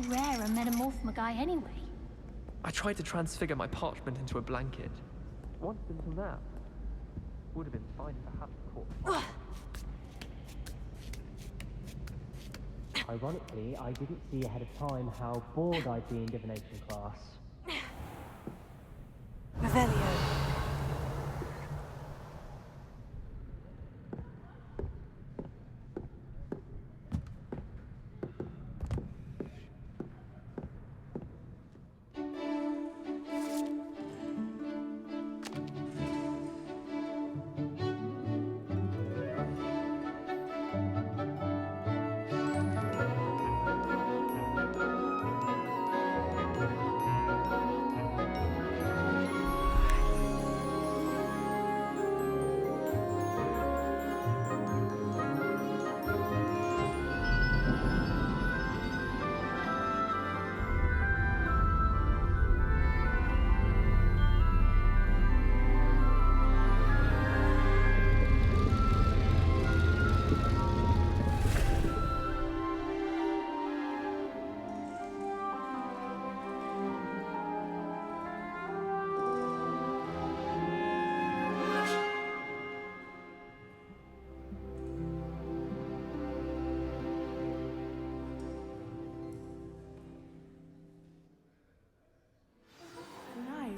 rare a metamorph guy anyway? I tried to transfigure my parchment into a blanket. Once until now. Would have been fine perhaps caught. Ironically, I didn't see ahead of time how bored I'd be in divination class. Revelio.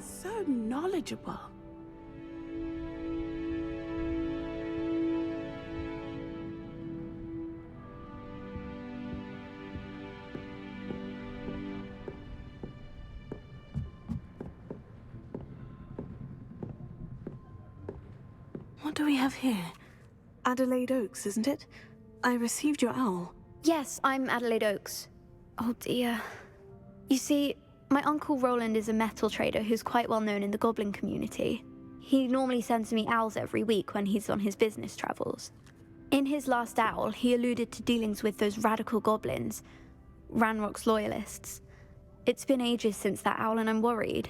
So knowledgeable. What do we have here? Adelaide Oaks, isn't it? I received your owl. Yes, I'm Adelaide Oaks. Oh dear. You see, my uncle Roland is a metal trader who's quite well known in the goblin community. He normally sends me owls every week when he's on his business travels. In his last owl, he alluded to dealings with those radical goblins, Ranrock's loyalists. It's been ages since that owl and I'm worried.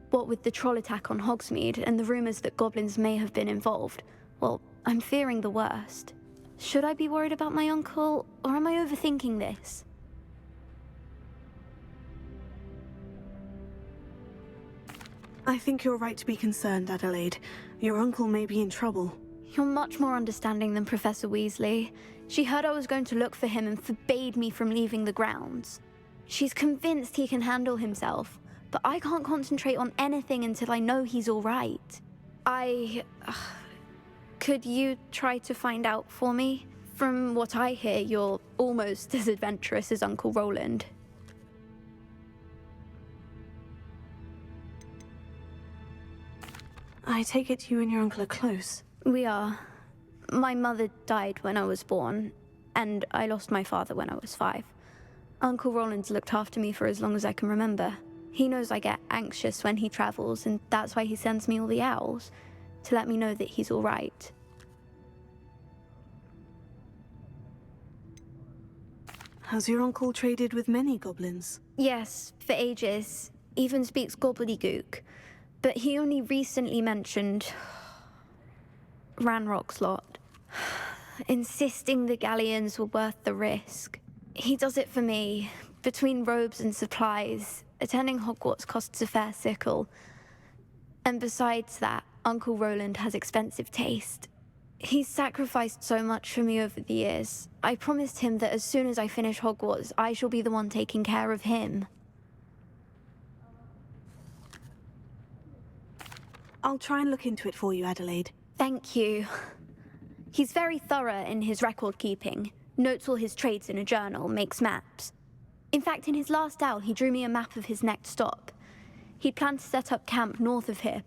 What with the troll attack on Hogsmeade and the rumours that goblins may have been involved, well, I'm fearing the worst. Should I be worried about my uncle, or am I overthinking this? I think you're right to be concerned, Adelaide. Your uncle may be in trouble. You're much more understanding than Professor Weasley. She heard I was going to look for him and forbade me from leaving the grounds. She's convinced he can handle himself, but I can't concentrate on anything until I know he's all right. Could you try to find out for me? From what I hear, you're almost as adventurous as Uncle Roland. I take it you and your uncle are close. We are. My mother died when I was born, and I lost my father when I was 5. Uncle Roland's looked after me for as long as I can remember. He knows I get anxious when he travels, and that's why he sends me all the owls, to let me know that he's all right. Has your uncle traded with many goblins? Yes, for ages. Even speaks gobbledygook. But he only recently mentioned Ranrock's lot, insisting the galleons were worth the risk. He does it for me. Between robes and supplies, attending Hogwarts costs a fair sickle. And besides that, Uncle Roland has expensive taste. He's sacrificed so much for me over the years. I promised him that as soon as I finish Hogwarts, I shall be the one taking care of him. I'll try and look into it for you, Adelaide. Thank you. He's very thorough in his record keeping, notes all his trades in a journal, makes maps. In fact, in his last owl, he drew me a map of his next stop. He'd planned to set up camp north of here.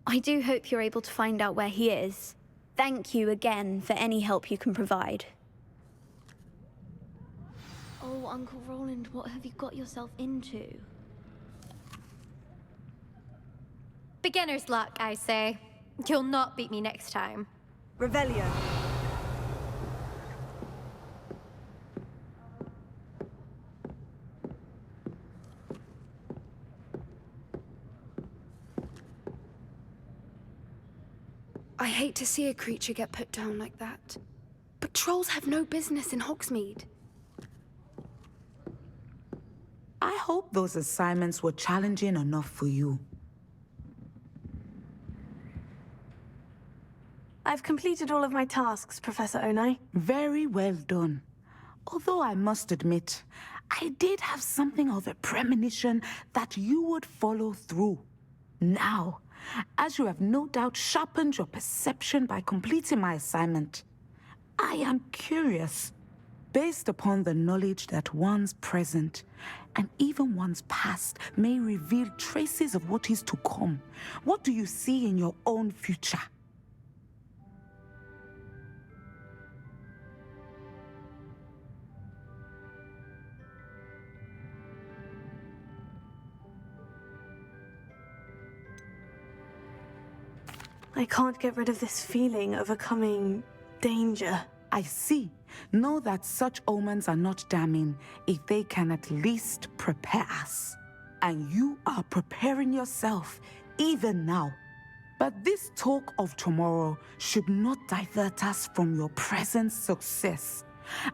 I do hope you're able to find out where he is. Thank you again for any help you can provide. Oh, Uncle Roland, what have you got yourself into? Beginner's luck, I say. You'll not beat me next time. Revelio. I hate to see a creature get put down like that. But trolls have no business in Hogsmeade. I hope those assignments were challenging enough for you. I've completed all of my tasks, Professor Onai. Very well done. Although I must admit, I did have something of a premonition that you would follow through. Now, as you have no doubt sharpened your perception by completing my assignment, I am curious, based upon the knowledge that one's present and even one's past may reveal traces of what is to come. What do you see in your own future? I can't get rid of this feeling of a coming danger. I see. Know that such omens are not damning if they can at least prepare us. And you are preparing yourself, even now. But this talk of tomorrow should not divert us from your present success.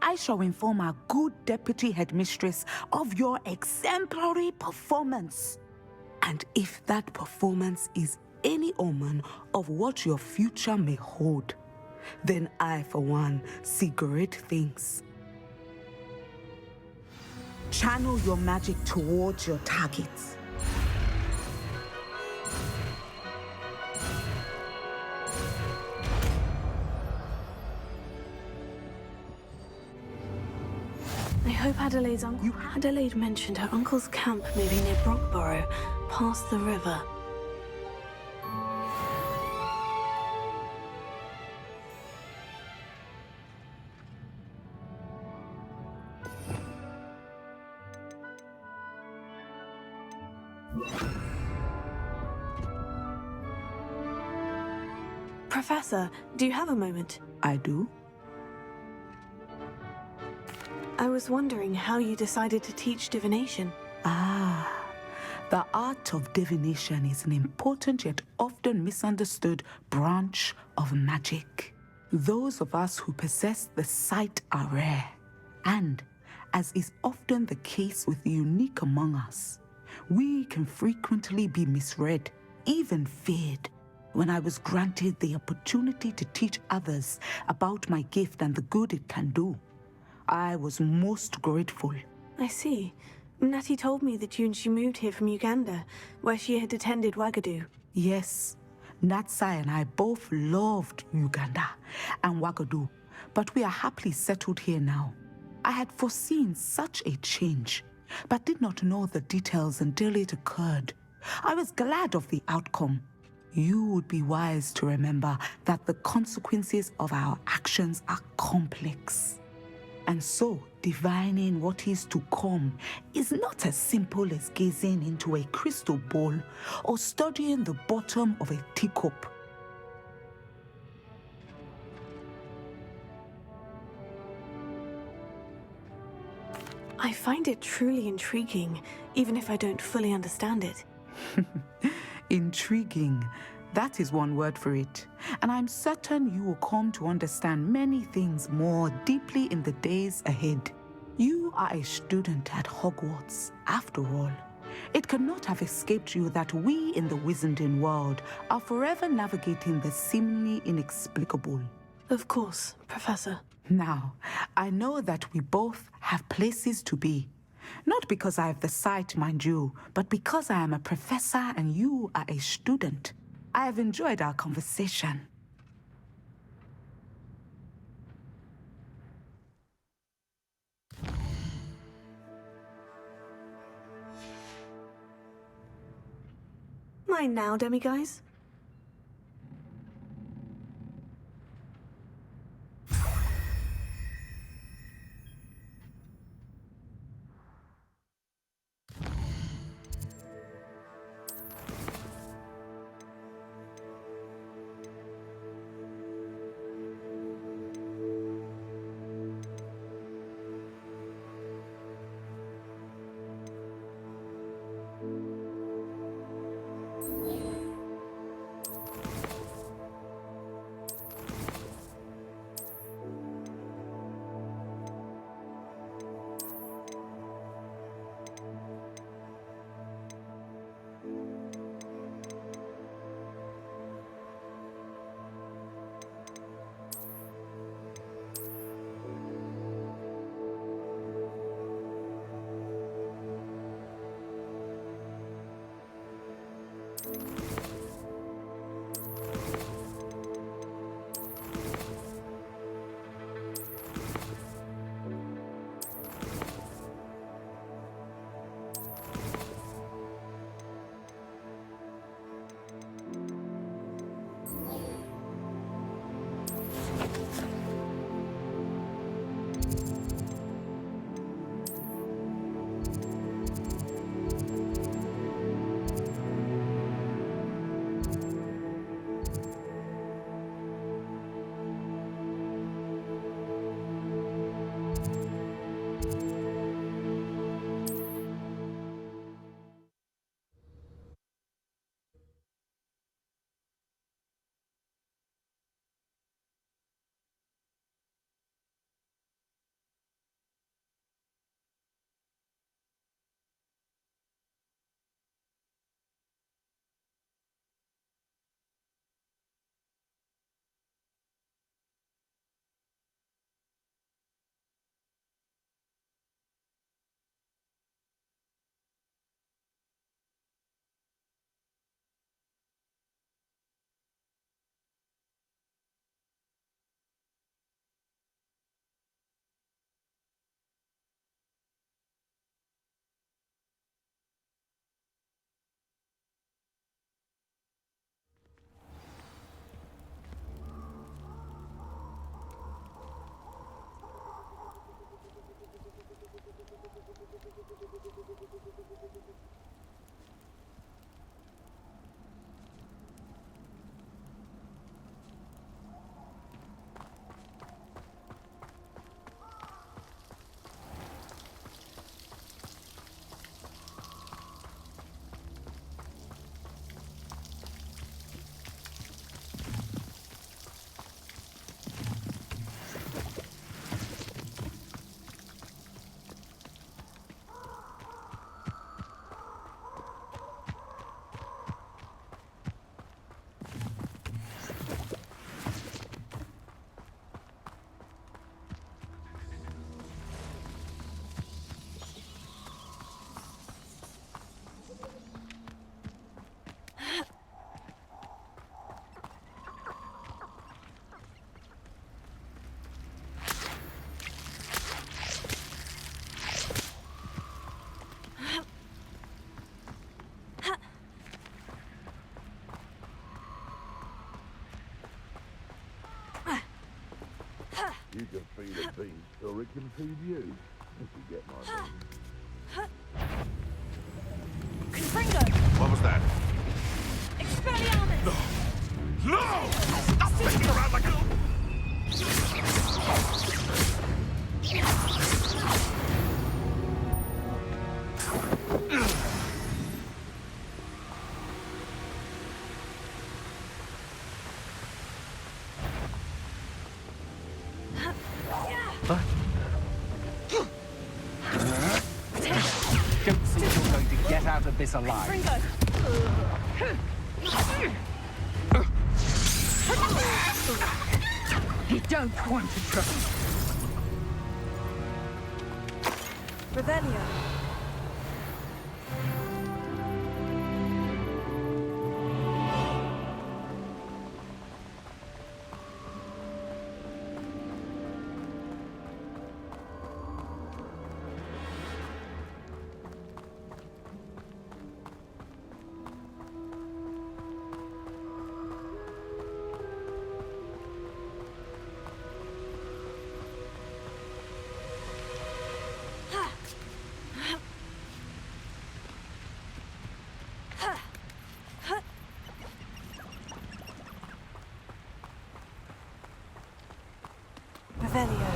I shall inform our good deputy headmistress of your exemplary performance. And if that performance is any omen of what your future may hold, then I, for one, see great things. Channel your magic towards your targets. I hope Adelaide's uncle... Adelaide mentioned her uncle's camp may be near Brockborough, past the river. Professor, do you have a moment? I do. I was wondering how you decided to teach divination. The art of divination is an important yet often misunderstood branch of magic. Those of us who possess the sight are rare, and, as is often the case with the unique among us, we can frequently be misread, even feared. When I was granted the opportunity to teach others about my gift and the good it can do, I was most grateful. I see. Natty told me that you and she moved here from Uganda, where she had attended Wagadu. Yes, Natsai and I both loved Uganda and Wagadu, but we are happily settled here now. I had foreseen such a change, but did not know the details until it occurred. I was glad of the outcome. You would be wise to remember that the consequences of our actions are complex. And so, divining what is to come is not as simple as gazing into a crystal ball or studying the bottom of a teacup. I find it truly intriguing, even if I don't fully understand it. Intriguing. That is one word for it. And I'm certain you will come to understand many things more deeply in the days ahead. You are a student at Hogwarts, after all. It cannot have escaped you that we in the Wizarding world are forever navigating the seemingly inexplicable. Of course, Professor. Now, I know that we both have places to be. Not because I have the sight, mind you, but because I am a professor and you are a student. I have enjoyed our conversation. Mine now, demiguise. You can feed a beast, or it can feed you, if you get my meaning. Confringo! What was that? Expelliarmus! No! Stop thinking around like a... Don't think you're going to get out of this alive. Confringo! You don't want to try. Revelio! Revelio.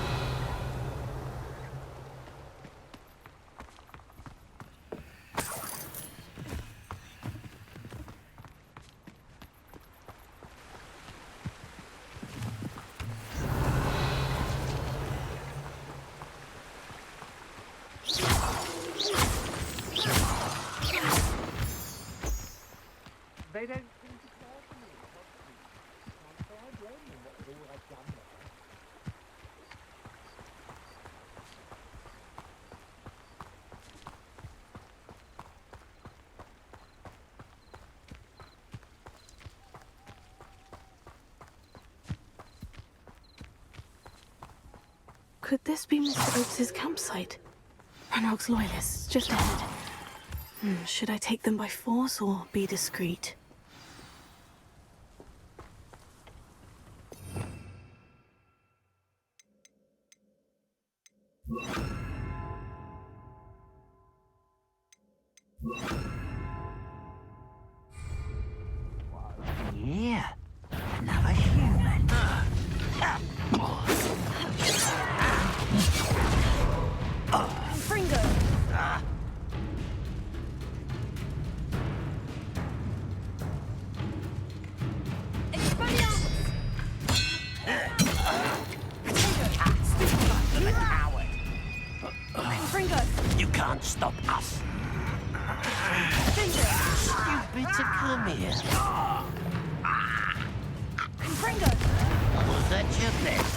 They don't seem to care for me. So I blame them what with all I've done there. Could this be Mr. Oakes's campsite? Ranrock's loyalists, just ahead. Should I take them by force or be discreet? Yeah, another human. Fringo! You can't stop us. You better come here. Confringo! Was that your best?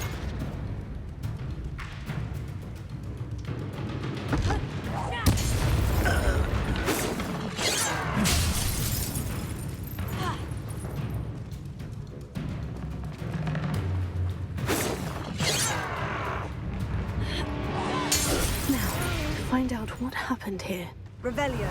Find out what happened here. Revelio.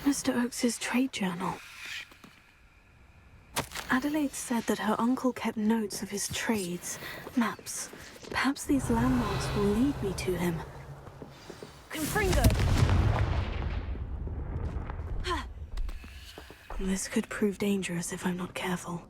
Mr. Oakes's trade journal. Adelaide said that her uncle kept notes of his trades, maps. Perhaps these landmarks will lead me to him. Confringo! This could prove dangerous if I'm not careful.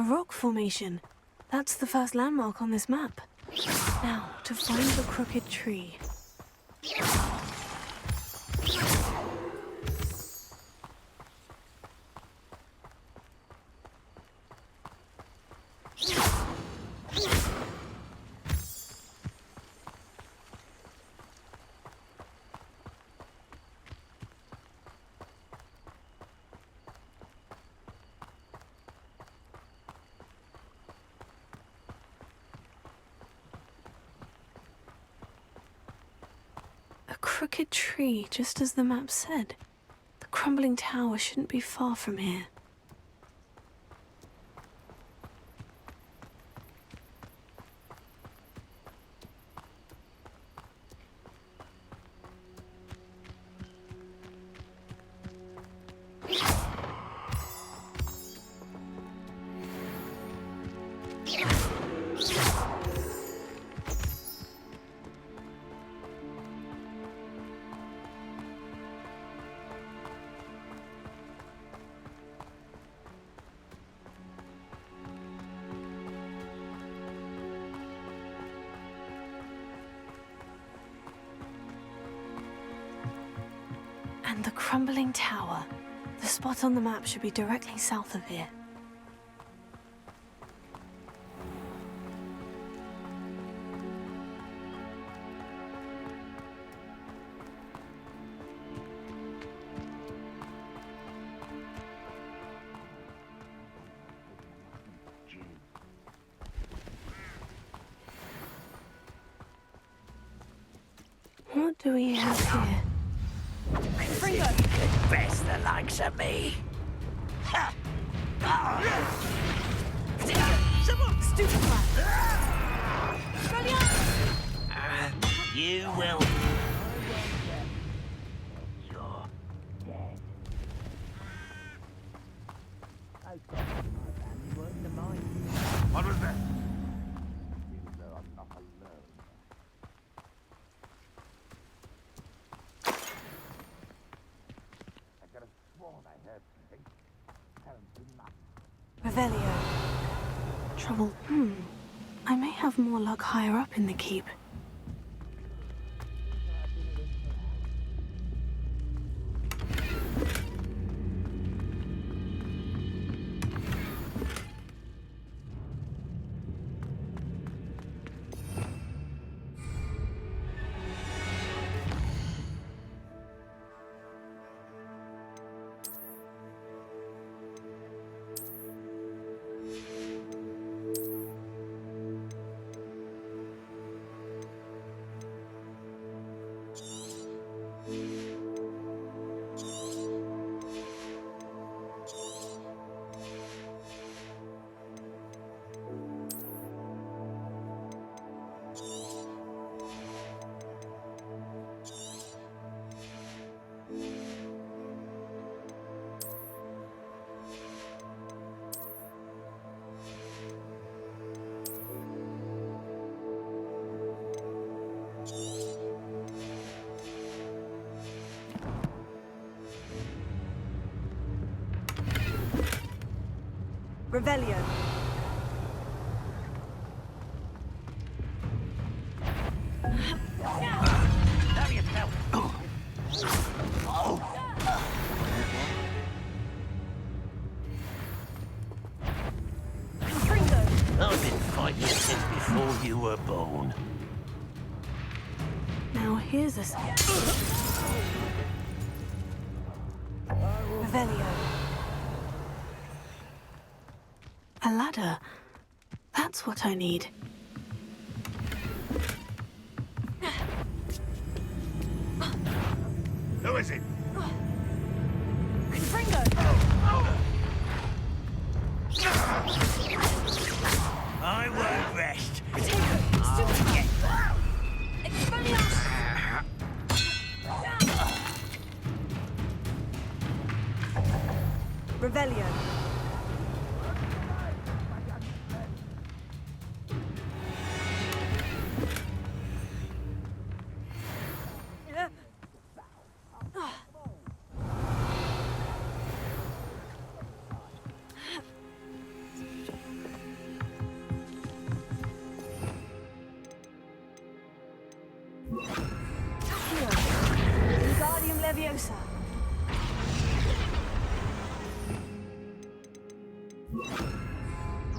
rock formation. That's the first landmark on this map. Now, to find the crooked tree. A crooked tree, just as the map said. The crumbling tower shouldn't be far from here. And the crumbling tower. The spot on the map should be directly south of here. What do we have here? Best the likes of me. Ha! Stupid you will. You're dead. What was that? Even though I'm not alone. I could have sworn I heard something. Apparently not. Revelio. Trouble. I may have more luck higher up in the keep. Revelio. I've been fighting you since before you were born. Now here's a... Revelio. A ladder. That's what I need. Who is it? I won't rest. Revelio.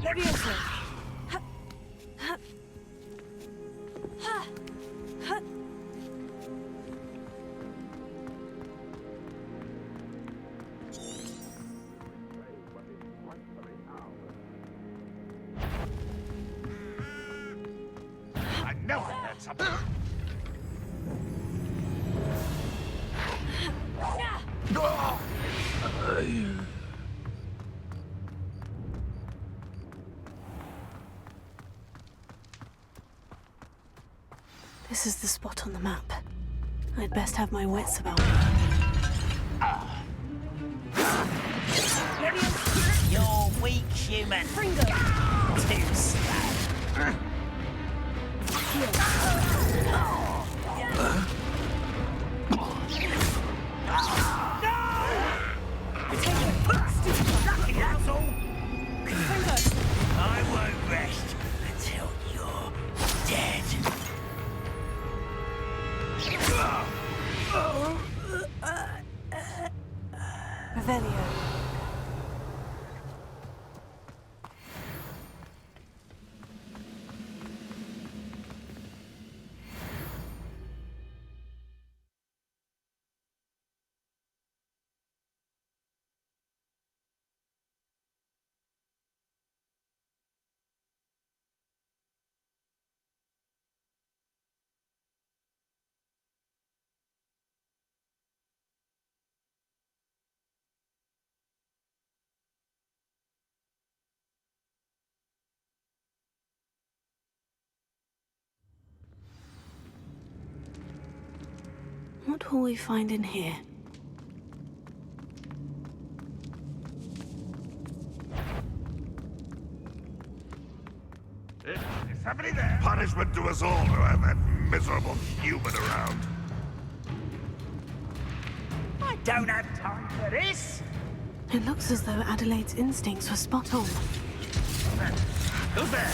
Leviosa! I know I heard something. This is the spot on the map. I'd best have my wits about me. You're weak, human. Too slow. I won't rest until you're dead. Revelio. What will we find in here? Is somebody there? Punishment to us all who have that miserable human around. I don't have time for this. It looks as though Adelaide's instincts were spot on. Who's there?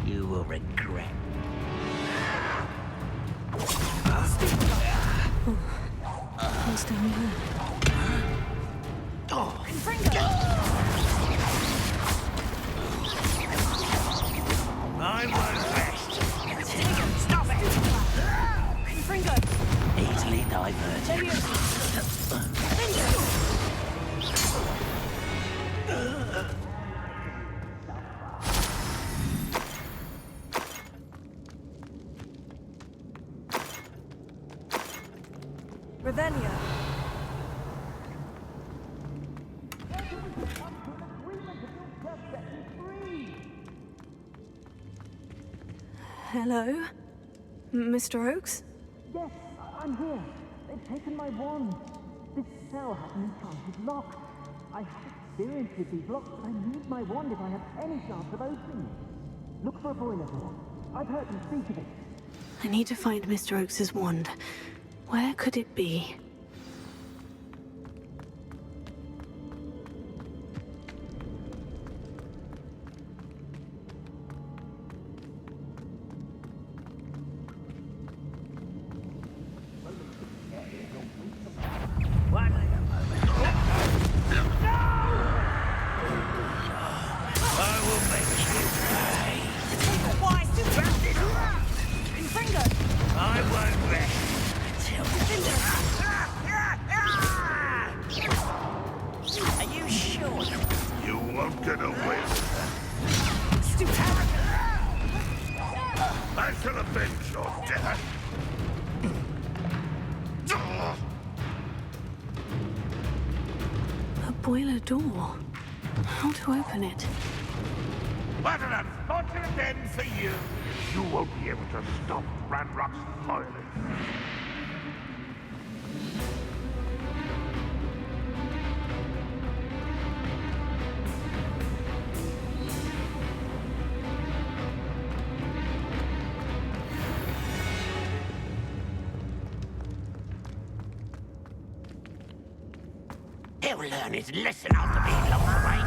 You will regret. What's down there? I won't rest. Stop it! Easily diverted. Revelio. Hello? Mr. Oakes? Yes, I'm here. They've taken my wand. This cell has an enchanted lock. I have experience with these locks, but I need my wand if I have any chance of opening it. Look for a boiler door. I've heard them speak of it. I need to find Mr. Oakes' wand. Where could it be? Boiler door. How to open it? What an unfortunate end for you! You won't be able to stop Ranrock's loyalists. He'll learn his lesson after being locked away.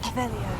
Revelio.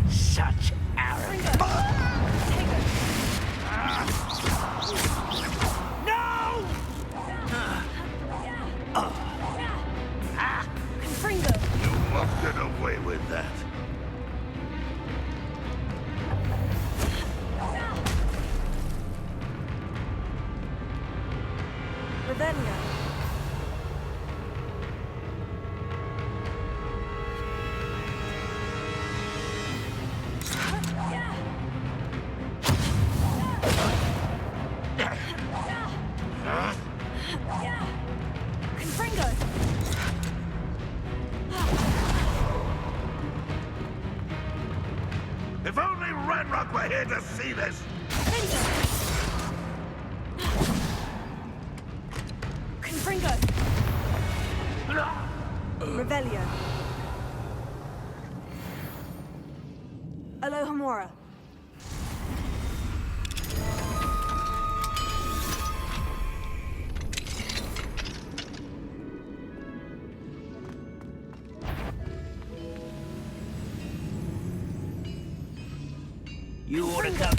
Such arrogance. No! You won't get away with that. Revelio. If only Ranrock were here to see this! Revelio. Alohomora. You ought to come.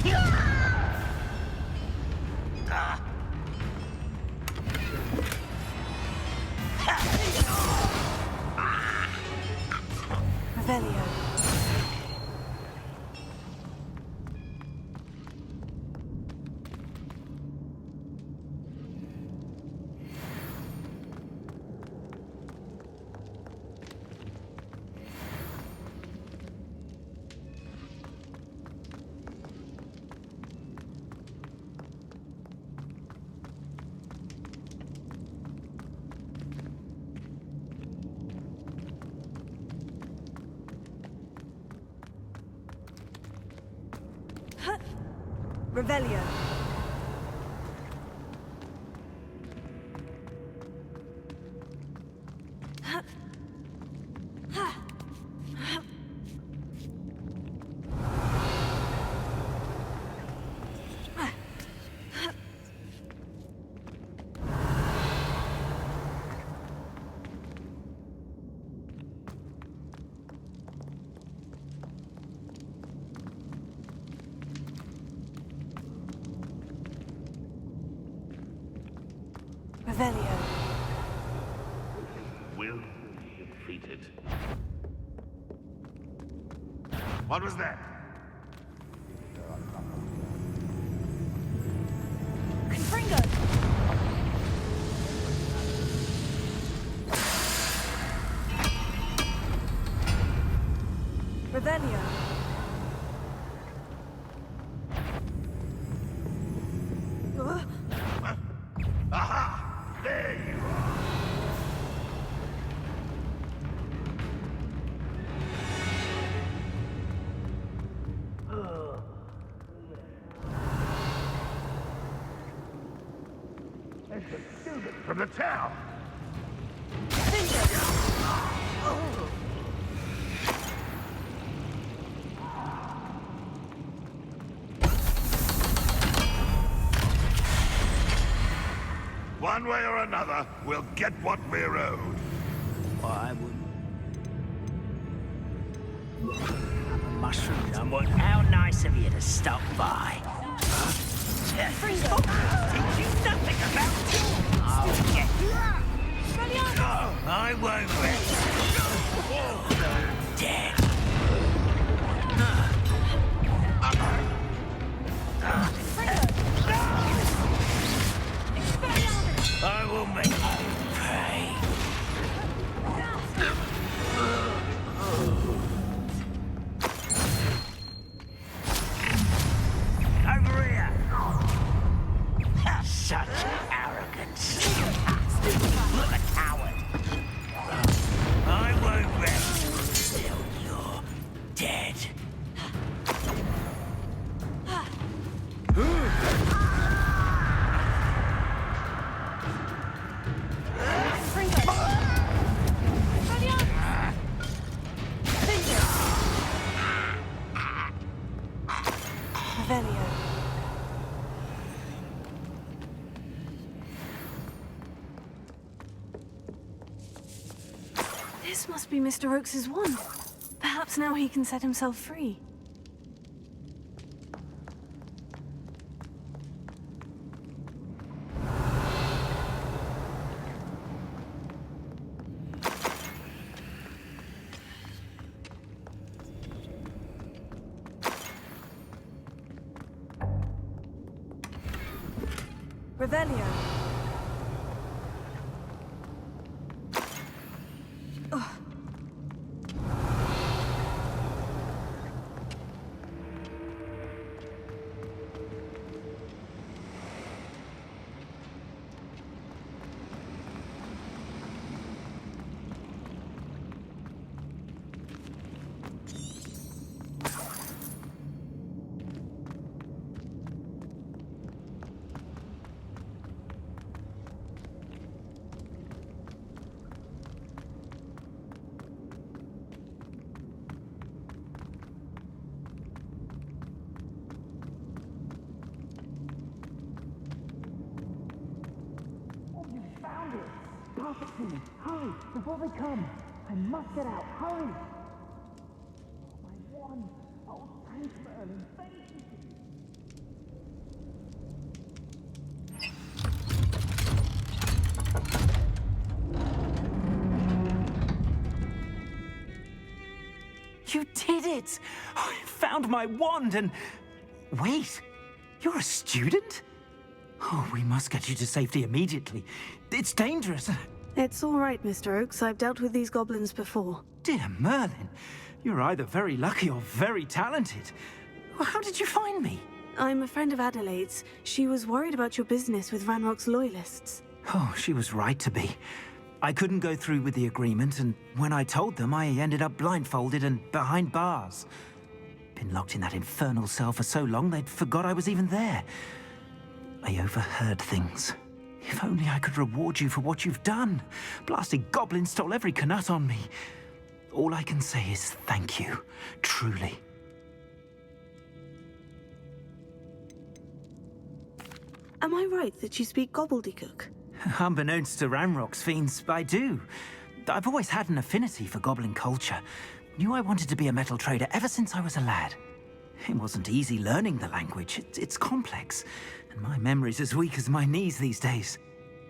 Revelio. Revelio. Revelio. Will be defeated. What was that? Confringo. Revelio. Aha! There you are! There's a student from the town! One way or another, we'll get what we're owed. I wouldn't. Mushrooms. How nice of you to stop by. Teach you nothing about it. I'll get you. I won't rest. Dead. I will make you pay. Over here! Such arrogance. Look a coward. I won't rest till you're dead. Revelio. This must be Mr. Oakes's wand. Perhaps now he can set himself free. Revelio. Pass it to me. Hurry, before they come. I must get out. Hurry. My wand. Oh, thanks, Merlin. Thank you. You did it! I found my wand and... Wait, you're a student? Oh, we must get you to safety immediately. It's dangerous. It's all right, Mr. Oakes. I've dealt with these goblins before. Dear Merlin, you're either very lucky or very talented. Well, how did you find me? I'm a friend of Adelaide's. She was worried about your business with Ranrock's loyalists. Oh, she was right to be. I couldn't go through with the agreement, and when I told them, I ended up blindfolded and behind bars. Been locked in that infernal cell for so long, they'd forgot I was even there. I overheard things. If only I could reward you for what you've done. Blasted goblins stole every Knut on me. All I can say is thank you, truly. Am I right that you speak gobbledygook? Unbeknownst to Ranrock's fiends, I do. I've always had an affinity for goblin culture. Knew I wanted to be a metal trader ever since I was a lad. It wasn't easy learning the language. It's complex, and my memory's as weak as my knees these days.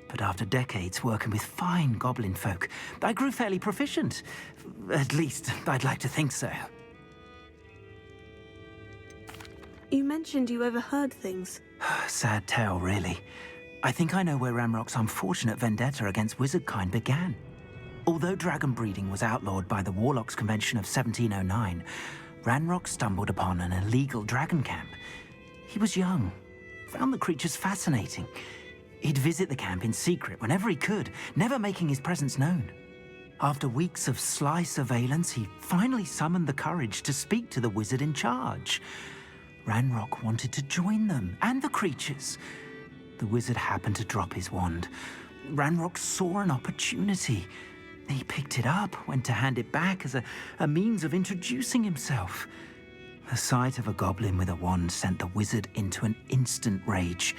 But after decades working with fine goblin folk, I grew fairly proficient. At least, I'd like to think so. You mentioned you overheard things. Sad tale, really. I think I know where Ranrock's unfortunate vendetta against wizardkind began. Although dragon breeding was outlawed by the Warlocks Convention of 1709, Ranrock stumbled upon an illegal dragon camp. He was young, found the creatures fascinating. He'd visit the camp in secret whenever he could, never making his presence known. After weeks of sly surveillance, he finally summoned the courage to speak to the wizard in charge. Ranrock wanted to join them, and the creatures. The wizard happened to drop his wand. Ranrock saw an opportunity. He picked it up, went to hand it back as a means of introducing himself. The sight of a goblin with a wand sent the wizard into an instant rage.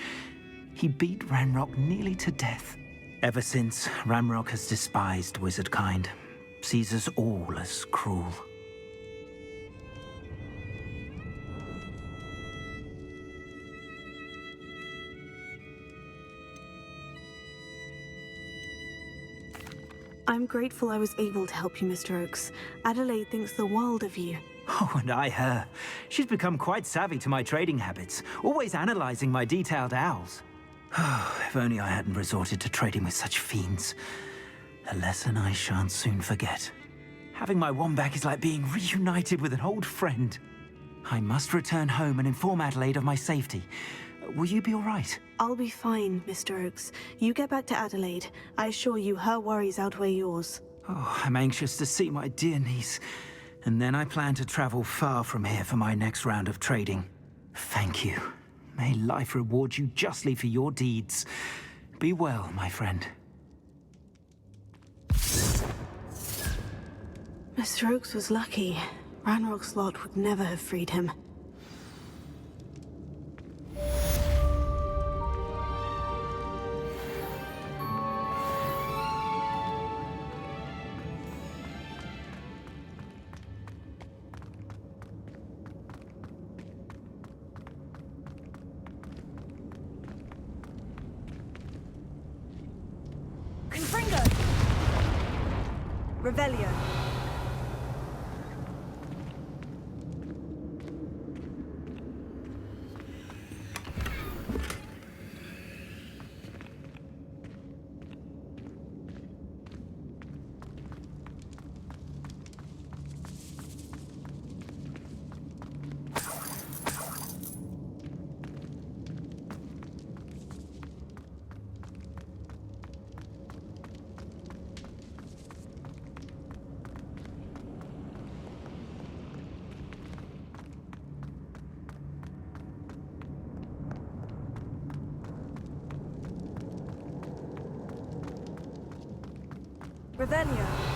He beat Ranrock nearly to death. Ever since, Ranrock has despised wizardkind, sees us all as cruel. I'm grateful I was able to help you, Mr. Oakes. Adelaide thinks the world of you. Oh, and I her. She's become quite savvy to my trading habits, always analyzing my detailed owls. If only I hadn't resorted to trading with such fiends. A lesson I shan't soon forget. Having my wand back is like being reunited with an old friend. I must return home and inform Adelaide of my safety. Will you be all right? I'll be fine, Mr. Oakes. You get back to Adelaide. I assure you her worries outweigh yours. Oh, I'm anxious to see my dear niece. And then I plan to travel far from here for my next round of trading. Thank you. May life reward you justly for your deeds. Be well, my friend. Mr. Oakes was lucky. Ranrock's lot would never have freed him. Revelio. Revelio.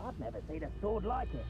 I've never seen a sword like it.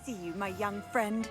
see you, my young friend.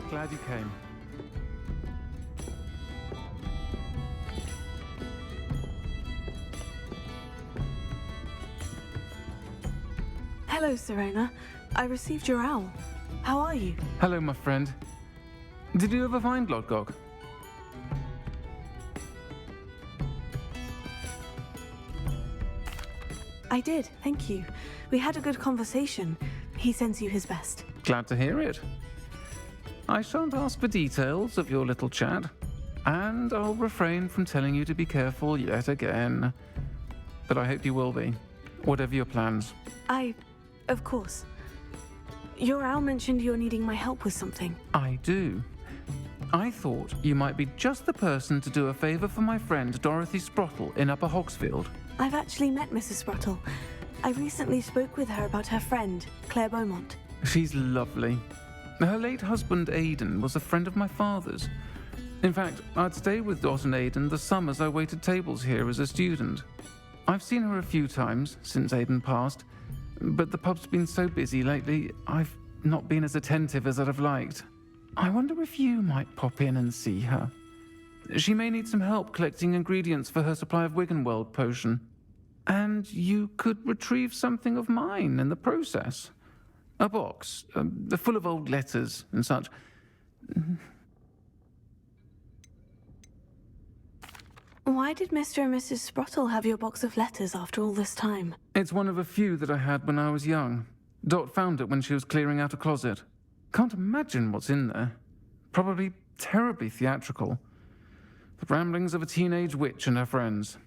Glad you came. Hello, Serena. I received your owl. How are you? Hello, my friend. Did you ever find Lodgok? I did, thank you. We had a good conversation. He sends you his best. Glad to hear it. I shan't ask for details of your little chat, and I'll refrain from telling you to be careful yet again. But I hope you will be, whatever your plans. Of course. Your owl mentioned you're needing my help with something. I do. I thought you might be just the person to do a favor for my friend Dorothy Sprottle in Upper Hogsfield. I've actually met Mrs. Sprottle. I recently spoke with her about her friend, Claire Beaumont. She's lovely. Her late husband, Aidan, was a friend of my father's. In fact, I'd stay with Dot and Aidan the summers I waited tables here as a student. I've seen her a few times since Aidan passed, but the pub's been so busy lately, I've not been as attentive as I'd have liked. I wonder if you might pop in and see her. She may need some help collecting ingredients for her supply of Wiggenweld potion. And you could retrieve something of mine in the process. A box, full of old letters and such. Why did Mr. and Mrs. Sprottle have your box of letters after all this time? It's one of a few that I had when I was young. Dot found it when she was clearing out a closet. Can't imagine what's in there. Probably terribly theatrical. The ramblings of a teenage witch and her friends.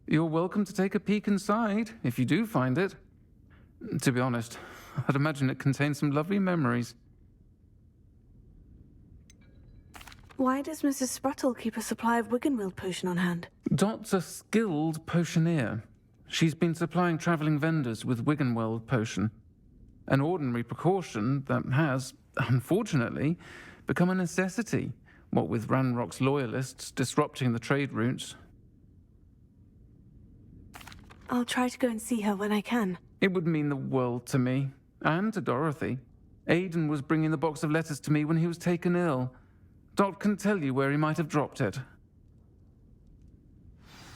You're welcome to take a peek inside, if you do find it. To be honest, I'd imagine it contains some lovely memories. Why does Mrs. Sprottle keep a supply of Wiggenweld potion on hand? Dot's a skilled potioneer. She's been supplying travelling vendors with Wiggenweld potion. An ordinary precaution that has, unfortunately, become a necessity, what with Ranrock's loyalists disrupting the trade routes. I'll try to go and see her when I can. It would mean the world to me, and to Dorothy. Aidan was bringing the box of letters to me when he was taken ill. Dot can tell you where he might have dropped it.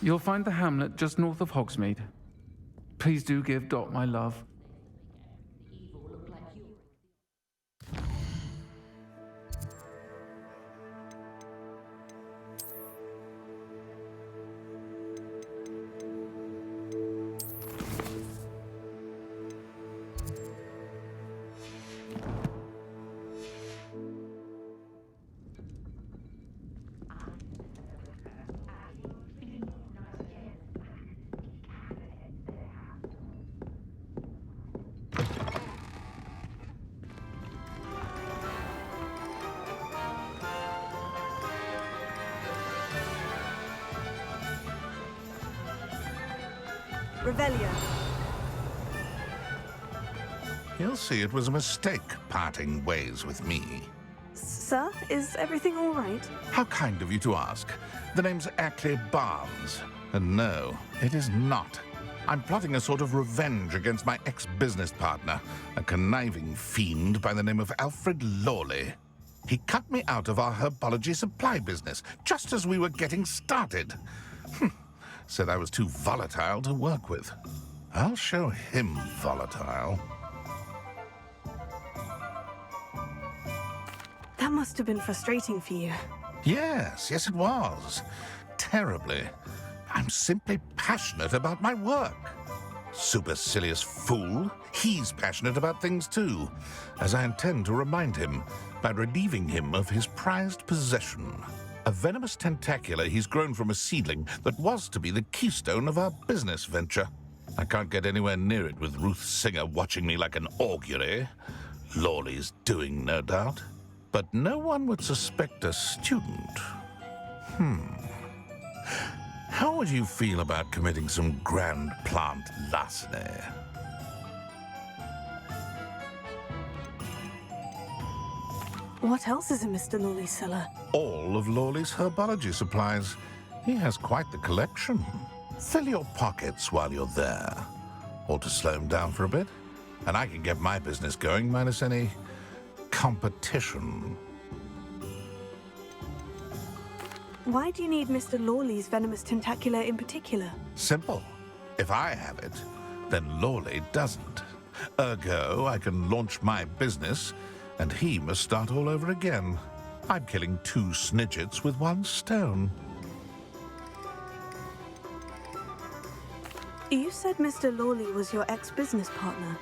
You'll find the hamlet just north of Hogsmeade. Please do give Dot my love. Revelio. You'll see it was a mistake parting ways with me. Sir, is everything all right? How kind of you to ask. The name's Ackley Barnes. And no, it is not. I'm plotting a sort of revenge against my ex-business partner, a conniving fiend by the name of Alfred Lawley. He cut me out of our herbology supply business just as we were getting started. Said I was too volatile to work with. I'll show him volatile. That must have been frustrating for you. Yes, it was. Terribly. I'm simply passionate about my work. supercilious fool. He's passionate about things too, as I intend to remind him by relieving him of his prized possession. A venomous tentacula he's grown from a seedling that was to be the keystone of our business venture. I can't get anywhere near it with Ruth Singer watching me like an augury. Lawley's doing, no doubt. But no one would suspect a student. How would you feel about committing some grand plant larceny? What else is in Mr. Lawley's cellar? All of Lawley's herbology supplies. He has quite the collection. Fill your pockets while you're there. Or to slow him down for a bit, and I can get my business going minus any competition. Why do you need Mr. Lawley's venomous tentacula in particular? Simple. If I have it, then Lawley doesn't. Ergo, I can launch my business, and he must start all over again. I'm killing 2 snidgets with 1 stone. You said Mr. Lawley was your ex-business partner.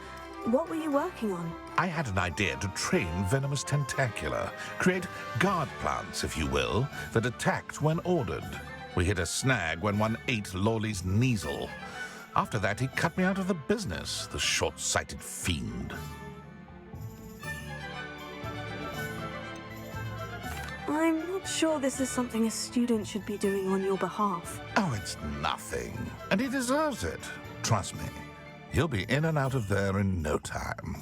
What were you working on? I had an idea to train venomous tentacula, create guard plants, if you will, that attacked when ordered. We hit a snag when one ate Lawley's Kneasel. After that, he cut me out of the business, the short-sighted fiend. I'm not sure this is something a student should be doing on your behalf. Oh, it's nothing. And he deserves it. Trust me. He'll be in and out of there in no time.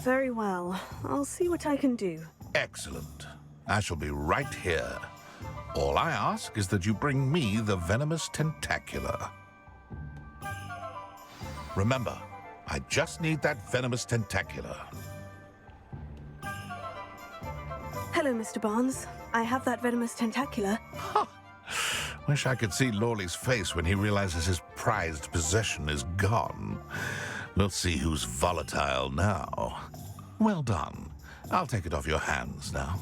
Very well. I'll see what I can do. Excellent. I shall be right here. All I ask is that you bring me the venomous tentacula. Remember, I just need that venomous tentacula. Hello, Mr. Barnes. I have that venomous tentacula. Wish I could see Lawley's face when he realizes his prized possession is gone. We'll see who's volatile now. Well done. I'll take it off your hands now.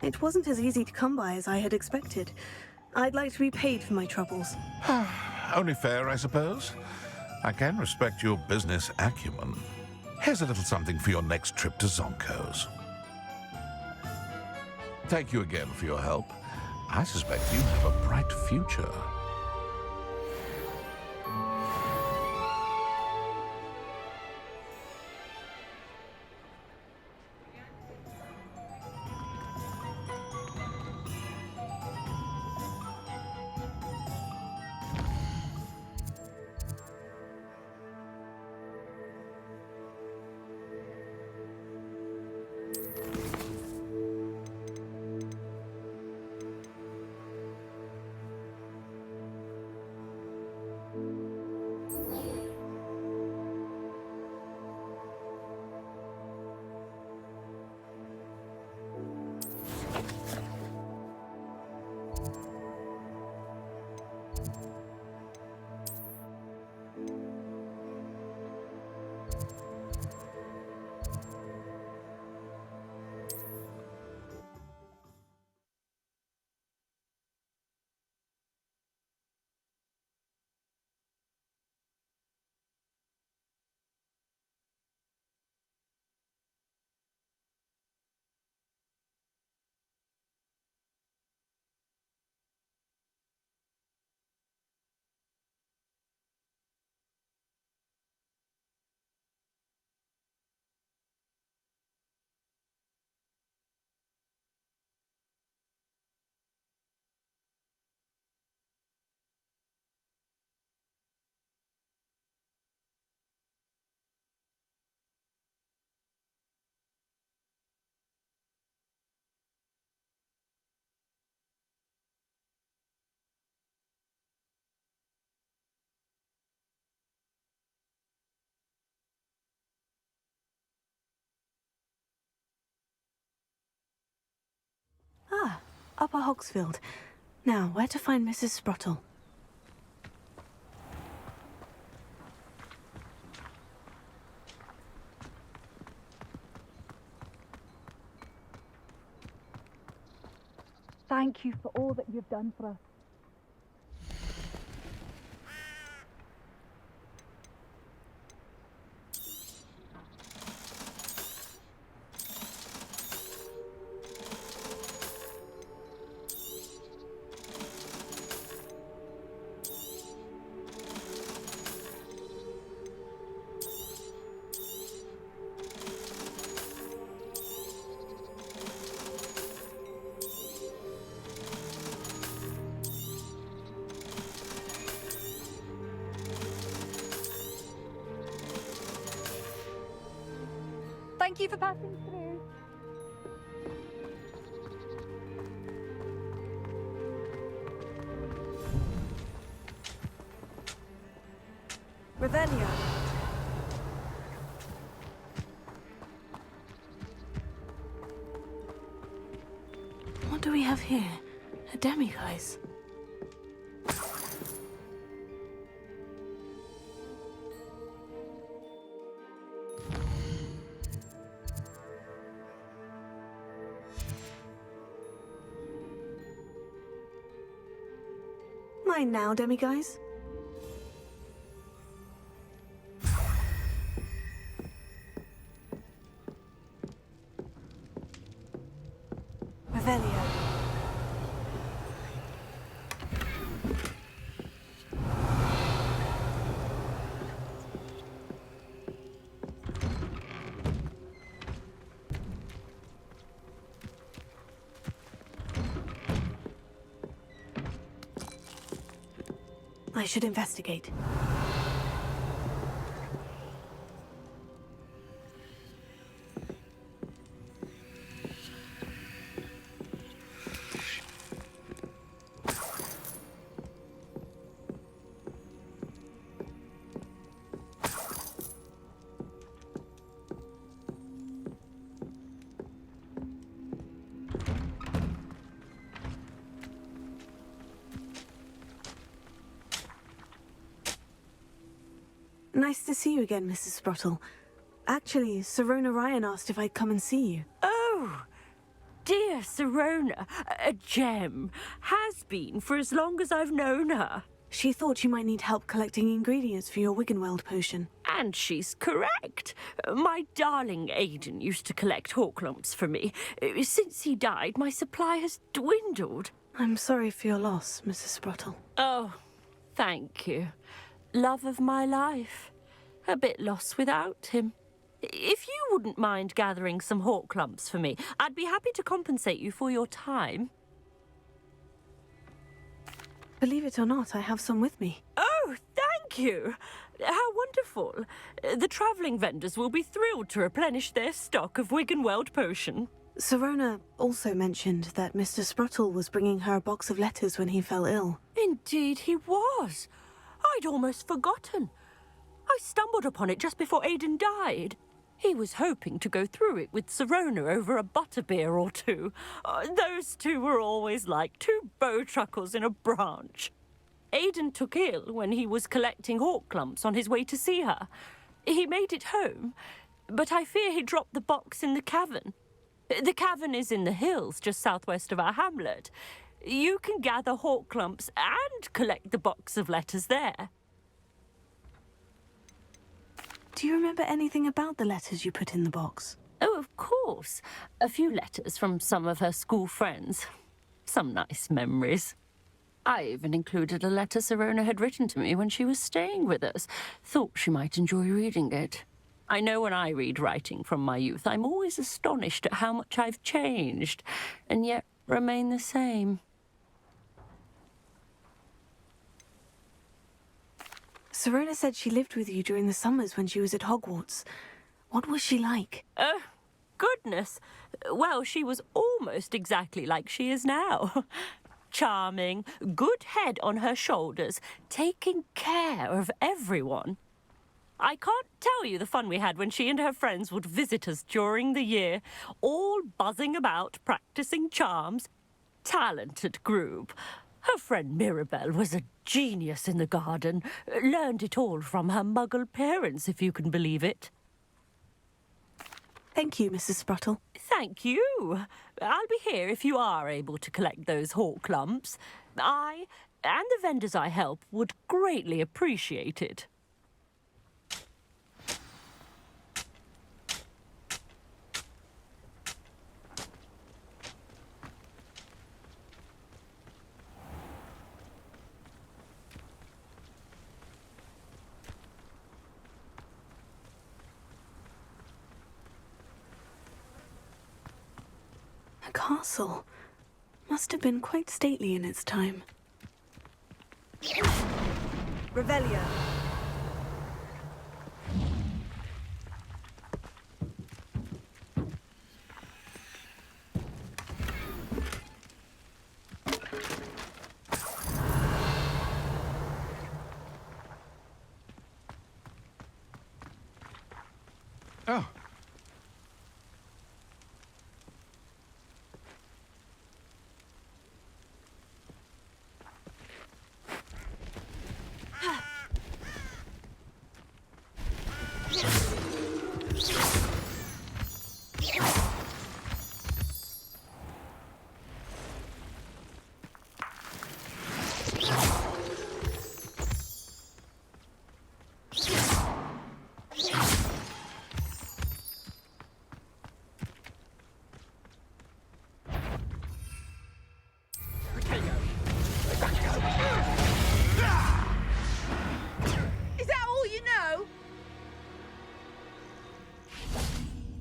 It wasn't as easy to come by as I had expected. I'd like to be paid for my troubles. Only fair, I suppose. I can respect your business acumen. Here's a little something for your next trip to Zonko's. Thank you again for your help. I suspect you have a bright future. Ah, Upper Hogsfield. Now, where to find Mrs. Sprottle? Thank you for all that you've done for us. Thank you for passing through. Revelio. What do we have here? A demiguise. Mine now, demiguise. Revelio. I should investigate. Nice to see you again, Mrs. Sprottle. Actually, Sirona Ryan asked if I'd come and see you. Oh, dear Sirona, a gem. Has been for as long as I've known her. She thought you might need help collecting ingredients for your Wiggenweld potion. And she's correct. My darling Aidan used to collect hawk lumps for me. Since he died, my supply has dwindled. I'm sorry for your loss, Mrs. Sprottle. Oh, thank you. Love of my life. A bit lost without him. If you wouldn't mind gathering some hawk lumps for me, I'd be happy to compensate you for your time. Believe it or not, I have some with me. Oh, thank you. How wonderful. The travelling vendors will be thrilled to replenish their stock of Wiggenweld potion. Sirona also mentioned that Mr. Sprottle was bringing her a box of letters when he fell ill. Indeed he was. I'd almost forgotten. I stumbled upon it just before Aidan died. He was hoping to go through it with Sirona over a butterbeer or two. Those two were always like two bowtruckles in a branch. Aidan took ill when he was collecting hawk lumps on his way to see her. He made it home, but I fear he dropped the box in the cavern. The cavern is in the hills just southwest of our hamlet. You can gather hawk lumps and collect the box of letters there. Do you remember anything about the letters you put in the box? Oh, of course. A few letters from some of her school friends. Some nice memories. I even included a letter Sirona had written to me when she was staying with us. Thought she might enjoy reading it. I know when I read writing from my youth, I'm always astonished at how much I've changed, and yet remain the same. Sirona said she lived with you during the summers when she was at Hogwarts. What was she like? Goodness. Well, she was almost exactly like she is now. Charming, good head on her shoulders, taking care of everyone. I can't tell you the fun we had when she and her friends would visit us during the year, all buzzing about, practicing charms. Talented group. Her friend Mirabelle was a genius in the garden. Learned it all from her muggle parents, if you can believe it. Thank you, Mrs. Sprottle. Thank you. I'll be here if you are able to collect those hawk lumps. I and the vendors I help would greatly appreciate it. A castle. Must have been quite stately in its time. Revelio. Oh.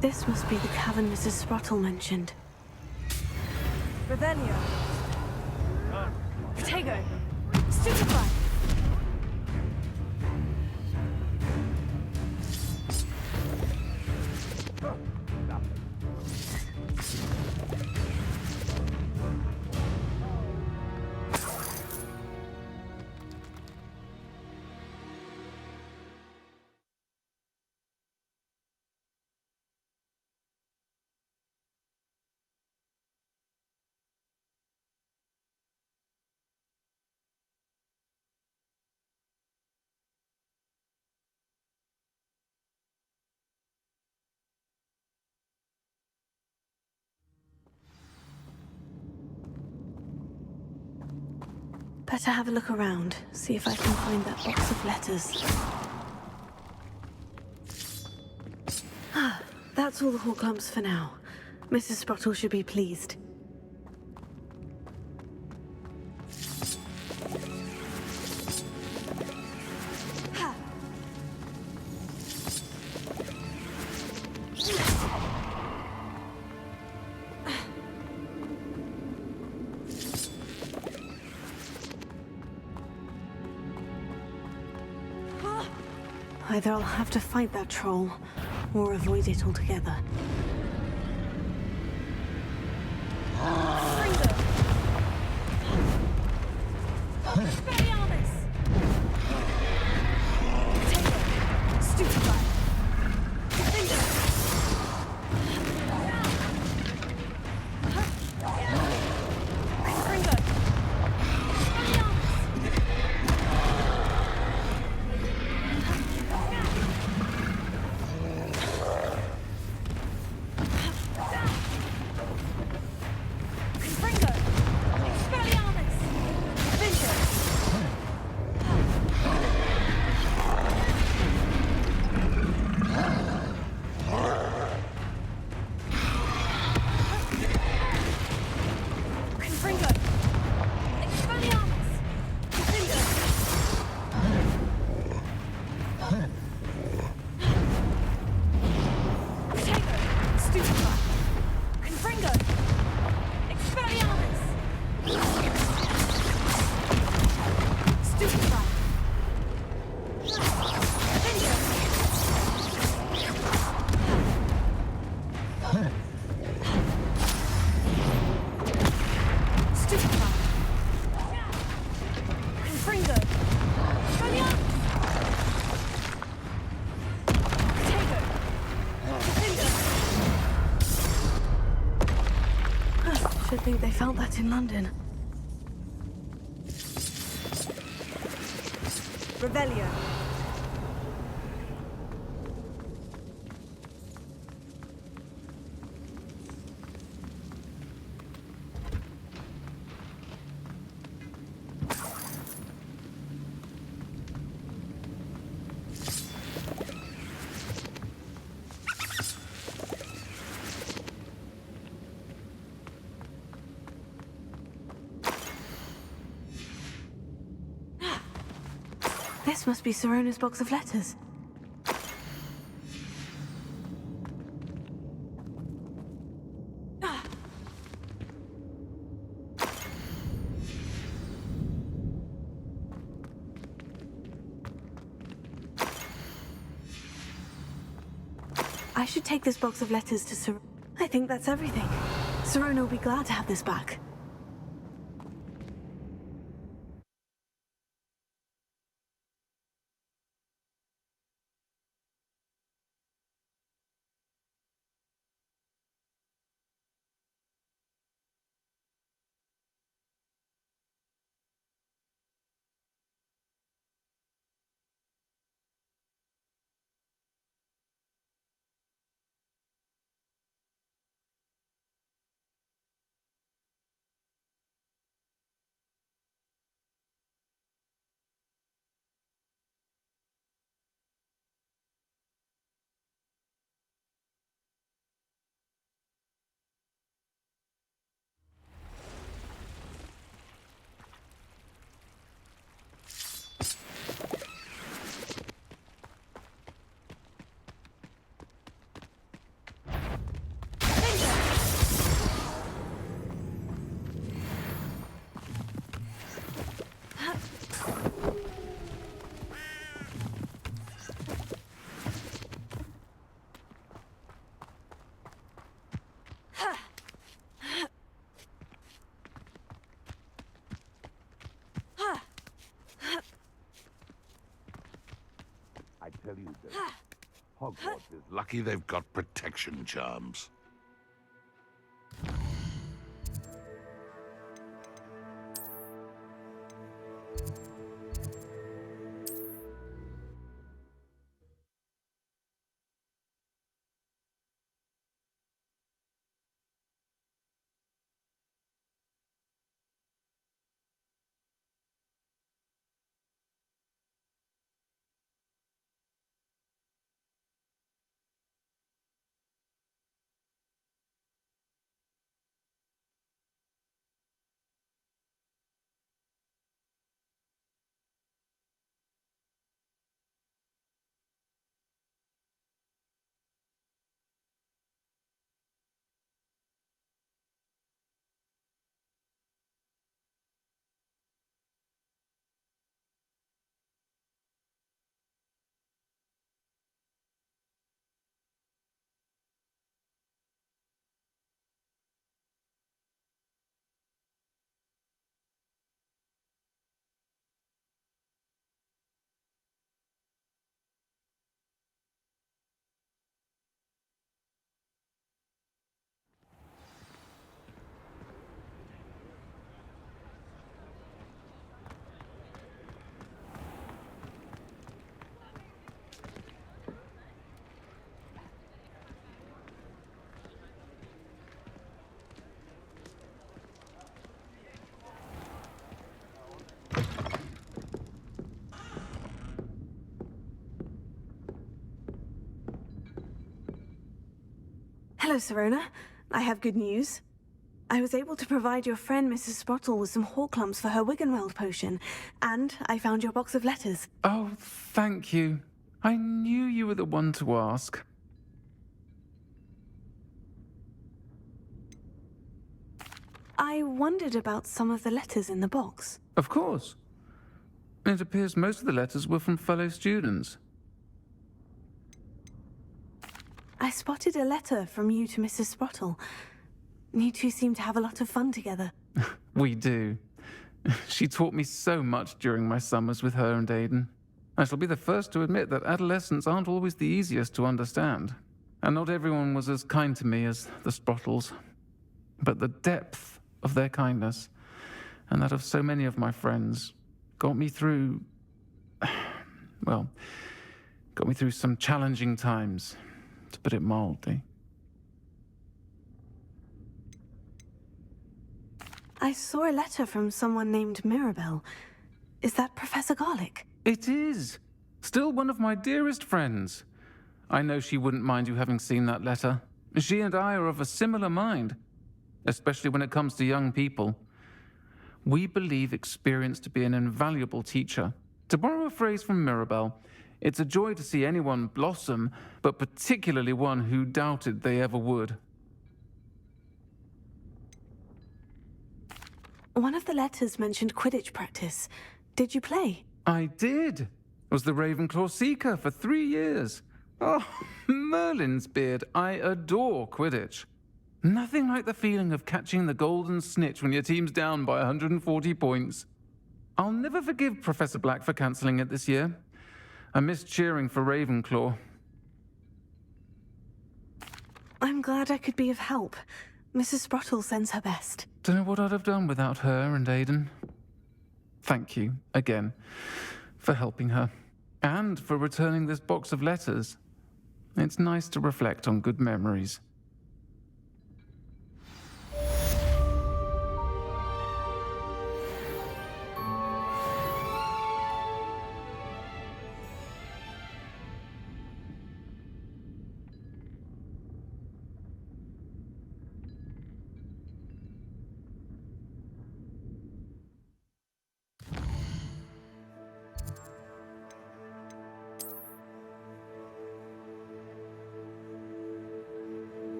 This must be the cavern Mrs. Sprottle mentioned. Revelio. Protego. Stupefy. Better have a look around, see if I can find that box of letters. Ah, that's all the hawk lumps for now. Mrs. Sprottle should be pleased. Either I'll have to fight that troll, or avoid it altogether. Should think they felt that in London. Revelio. This must be Sirona's box of letters. I should take this box of letters to Sirona. I think that's everything. Sirona will be glad to have this back. I tell you, Hogwarts is lucky they've got protection charms. Hello, Sirona. I have good news. I was able to provide your friend Mrs. Sprottle with some Horklumps for her Wiggenweld potion, and I found your box of letters. Oh, thank you. I knew you were the one to ask. I wondered about some of the letters in the box. Of course. It appears most of the letters were from fellow students. I spotted a letter from you to Mrs. Sprottle. You two seem to have a lot of fun together. We do. She taught me so much during my summers with her and Aiden. I shall be the first to admit that adolescents aren't always the easiest to understand. And not everyone was as kind to me as the Sprottles. But the depth of their kindness, and that of so many of my friends, got me through... well, got me through some challenging times, to put it mildly. I saw a letter from someone named Mirabelle. Is that Professor Garlick? It is! Still one of my dearest friends. I know she wouldn't mind you having seen that letter. She and I are of a similar mind, especially when it comes to young people. We believe experience to be an invaluable teacher, To borrow a phrase from Mirabelle, it's a joy to see anyone blossom, but particularly one who doubted they ever would. One of the letters mentioned Quidditch practice. Did you play? I did. Was the Ravenclaw Seeker for 3 years. Oh, Merlin's beard, I adore Quidditch. Nothing like the feeling of catching the golden snitch when your team's down by 140 points. I'll never forgive Professor Black for cancelling it this year. I missed cheering for Ravenclaw. I'm glad I could be of help. Mrs. Sprottle sends her best. Don't know what I'd have done without her and Aidan. Thank you, again, for helping her. And for returning this box of letters. It's nice to reflect on good memories.